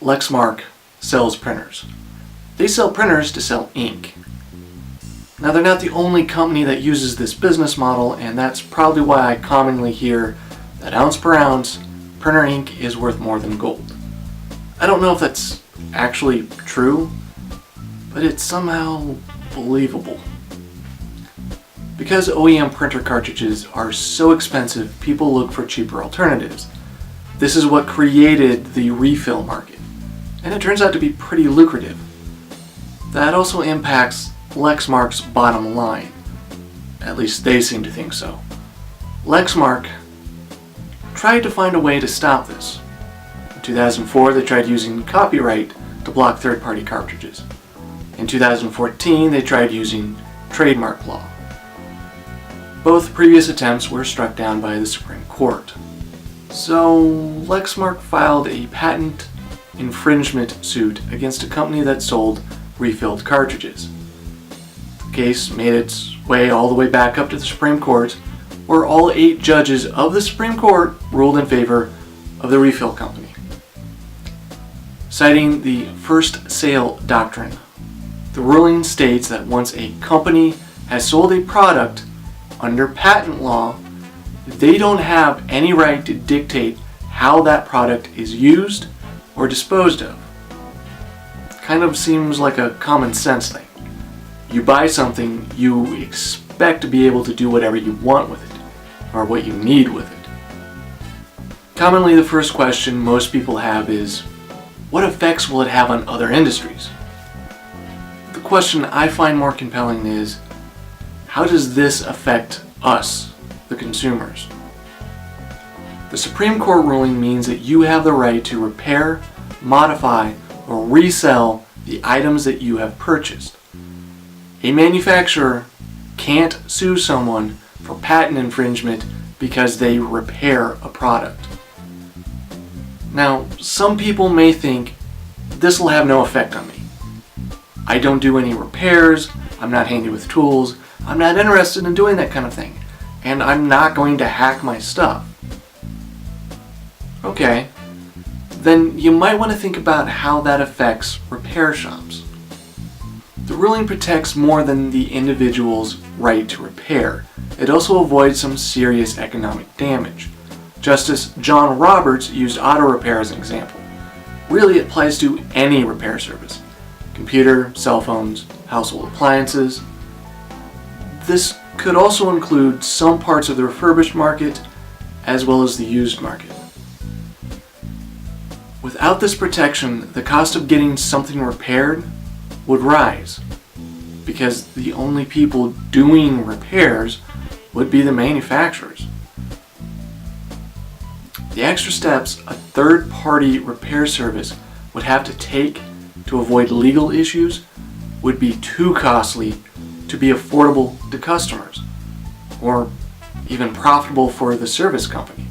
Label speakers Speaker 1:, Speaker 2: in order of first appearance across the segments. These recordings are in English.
Speaker 1: Lexmark sells printers. They sell printers to sell ink. Now, they're not the only company that uses this business model, and that's probably why I commonly hear that ounce per ounce, printer ink is worth more than gold. I don't know if that's actually true, but it's somehow believable. Because OEM printer cartridges are so expensive, people look for cheaper alternatives. This is what created the refill market, and it turns out to be pretty lucrative. That also impacts Lexmark's bottom line. At least they seem to think so. Lexmark tried to find a way to stop this. In 2004, they tried using copyright to block third-party cartridges. In 2014, they tried using trademark law. Both previous attempts were struck down by the Supreme Court. So Lexmark filed a patent infringement suit against a company that sold refilled cartridges. The case made its way all the way back up to the Supreme Court, where all 8 judges of the Supreme Court ruled in favor of the refill company. Citing the first sale doctrine, the ruling states that once a company has sold a product under patent law, they don't have any right to dictate how that product is used or disposed of. Kind of seems like a common sense thing. You buy something, you expect to be able to do whatever you want with it, or what you need with it. Commonly, the first question most people have is, what effects will it have on other industries? The question I find more compelling is, how does this affect us, the consumers? The Supreme Court ruling means that you have the right to repair, modify, or resell the items that you have purchased. A manufacturer can't sue someone for patent infringement because they repair a product. Now, some people may think this will have no effect on me. I don't do any repairs, I'm not handy with tools, I'm not interested in doing that kind of thing, and I'm not going to hack my stuff. Okay, then you might want to think about how that affects repair shops. The ruling protects more than the individual's right to repair. It also avoids some serious economic damage. Justice John Roberts used auto repair as an example. Really, it applies to any repair service. Computer, cell phones, household appliances. This could also include some parts of the refurbished market as well as the used market. Without this protection, the cost of getting something repaired would rise, because the only people doing repairs would be the manufacturers. The extra steps a third-party repair service would have to take to avoid legal issues would be too costly to be affordable to customers, or even profitable for the service company.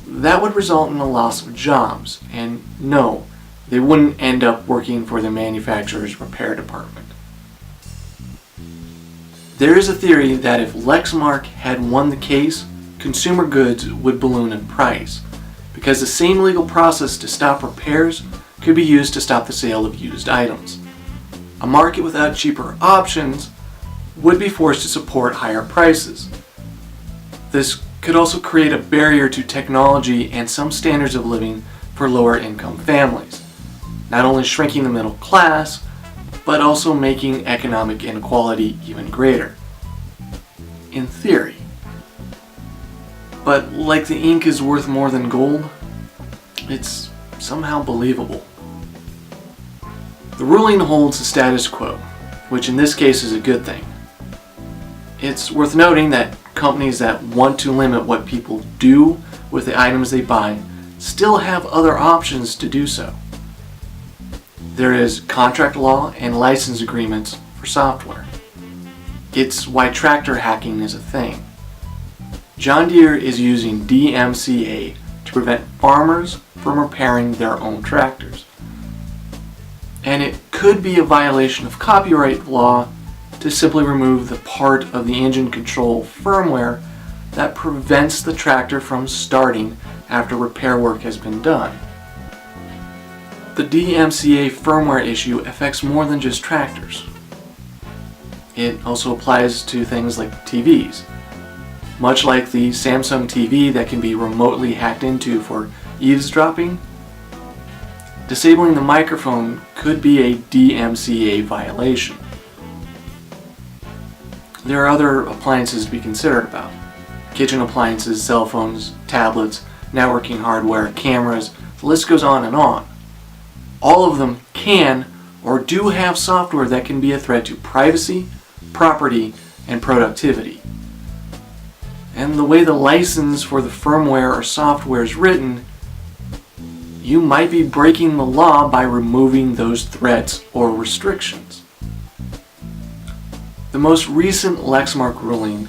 Speaker 1: That would result in a loss of jobs, and no, they wouldn't end up working for the manufacturer's repair department. There is a theory that if Lexmark had won the case, consumer goods would balloon in price, because the same legal process to stop repairs could be used to stop the sale of used items. A market without cheaper options would be forced to support higher prices. This could also create a barrier to technology and some standards of living for lower income families, not only shrinking the middle class, but also making economic inequality even greater. In theory. But like the ink is worth more than gold, it's somehow believable. The ruling holds the status quo, which in this case is a good thing. It's worth noting that companies that want to limit what people do with the items they buy still have other options to do so. There is contract law and license agreements for software. It's why tractor hacking is a thing. John Deere is using DMCA to prevent farmers from repairing their own tractors. And it could be a violation of copyright law to simply remove the part of the engine control firmware that prevents the tractor from starting after repair work has been done. the DMCA firmware issue affects more than just tractors. It also applies to things like TVs. Much like the Samsung TV that can be remotely hacked into for eavesdropping, disabling the microphone could be a DMCA violation. There are other appliances to be considered about. Kitchen appliances, cell phones, tablets, networking hardware, cameras, the list goes on and on. All of them can or do have software that can be a threat to privacy, property, and productivity. And the way the license for the firmware or software is written, you might be breaking the law by removing those threats or restrictions. The most recent Lexmark ruling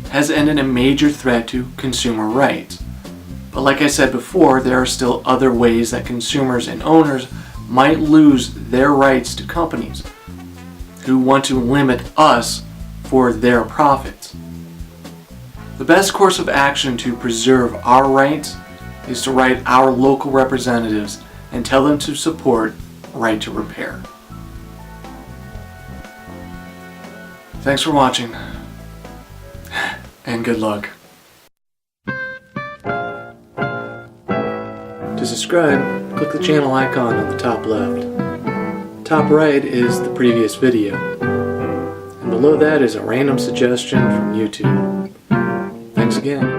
Speaker 1: has ended a major threat to consumer rights. But like I said before, there are still other ways that consumers and owners might lose their rights to companies who want to limit us for their profits. The best course of action to preserve our rights is to write our local representatives and tell them to support right to repair. Thanks for watching, and good luck. To subscribe, click the channel icon on the top left. Top right is the previous video, and below that is a random suggestion from YouTube. Thanks again.